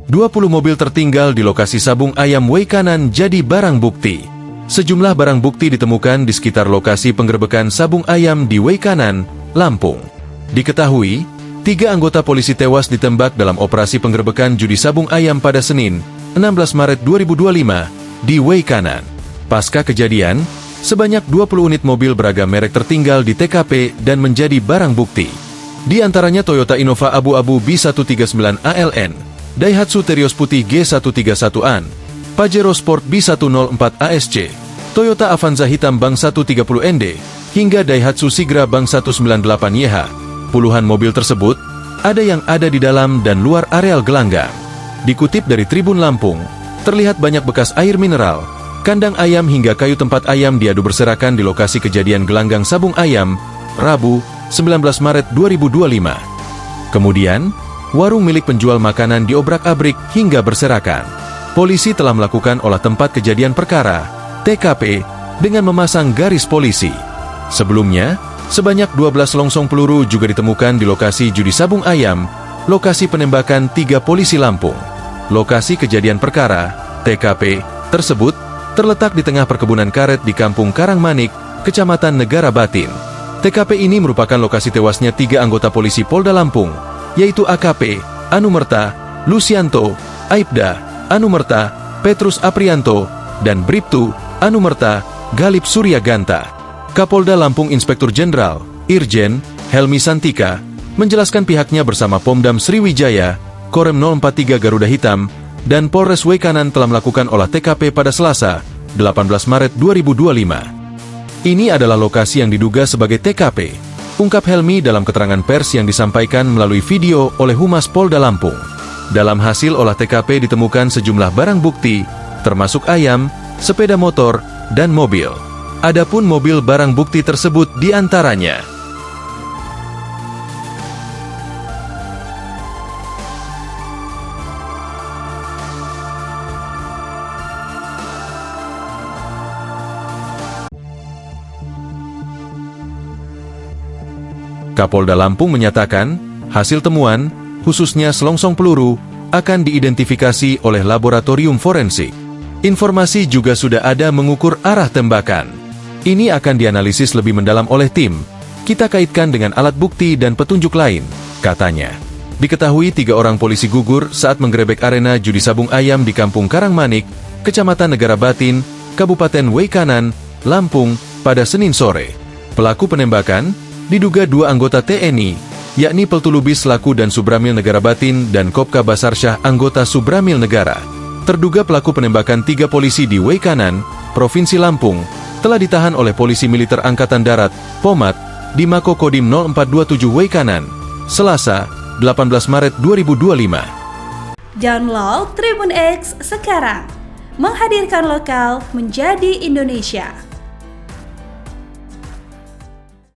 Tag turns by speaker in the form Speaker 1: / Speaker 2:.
Speaker 1: 20 mobil tertinggal di lokasi sabung ayam Weikanan jadi barang bukti. Sejumlah barang bukti ditemukan di sekitar lokasi penggerebekan sabung ayam di Weikanan, Lampung. Diketahui, 3 anggota polisi tewas ditembak dalam operasi penggerebekan judi sabung ayam pada Senin, 16 Maret 2025, di Weikanan. Pasca kejadian, sebanyak 20 unit mobil beragam merek tertinggal di TKP dan menjadi barang bukti. Di antaranya Toyota Innova abu-abu B139 ALN, Daihatsu Terios putih G131AN, Pajero Sport B104 ASC, Toyota Avanza hitam Bang 130ND, hingga Daihatsu Sigra Bang 198YH. Puluhan mobil tersebut, ada yang ada di dalam dan luar areal gelanggang. Dikutip dari Tribun Lampung, terlihat banyak bekas air mineral, kandang ayam hingga kayu tempat ayam diadu berserakan di lokasi kejadian gelanggang sabung ayam, Rabu, 19 Maret 2025. Kemudian, warung milik penjual makanan diobrak-abrik hingga berserakan. Polisi telah melakukan olah tempat kejadian perkara, TKP, dengan memasang garis polisi. Sebelumnya, sebanyak 12 selongsong peluru juga ditemukan di lokasi judi sabung ayam, lokasi penembakan 3 polisi Lampung. Lokasi kejadian perkara, TKP, tersebut terletak di tengah perkebunan karet di Kampung Karangmanik, Kecamatan Negara Batin. TKP ini merupakan lokasi tewasnya 3 anggota polisi Polda Lampung, yaitu AKP, Anumerta, Lucianto, Aibda, Anumerta, Petrus Aprianto, dan Bribtu, Anumerta, Galip Suryaganta. Kapolda Lampung Inspektur Jenderal, Irjen, Helmi Santika, menjelaskan pihaknya bersama Pomdam Sriwijaya, Korem 043 Garuda Hitam, dan Polres Weikanan telah melakukan olah TKP pada Selasa, 18 Maret 2025. Ini adalah lokasi yang diduga sebagai TKP, ungkap Helmi dalam keterangan pers yang disampaikan melalui video oleh Humas Polda Lampung. Dalam hasil olah TKP ditemukan sejumlah barang bukti, termasuk ayam, sepeda motor, dan mobil. Adapun mobil barang bukti tersebut diantaranya Kapolda Lampung menyatakan, hasil temuan, khususnya selongsong peluru, akan diidentifikasi oleh laboratorium forensik. Informasi juga sudah ada mengukur arah tembakan. Ini akan dianalisis lebih mendalam oleh tim. Kita kaitkan dengan alat bukti dan petunjuk lain, katanya. Diketahui 3 orang polisi gugur saat menggerebek arena judi sabung ayam di Kampung Karangmanik, Kecamatan Negara Batin, Kabupaten Weikanan, Lampung, pada Senin sore. Pelaku penembakan diduga 2 anggota TNI, yakni Peltulubis selaku dan Subramil Negara Batin dan Kopka Basarsyah anggota Subramil Negara. Terduga pelaku penembakan 3 polisi di Weikanan, Provinsi Lampung, telah ditahan oleh Polisi Militer Angkatan Darat, Pomat, di Mako Kodim 0427 Weikanan, Selasa, 18 Maret 2025.
Speaker 2: Download Tribun X sekarang, menghadirkan lokal menjadi Indonesia.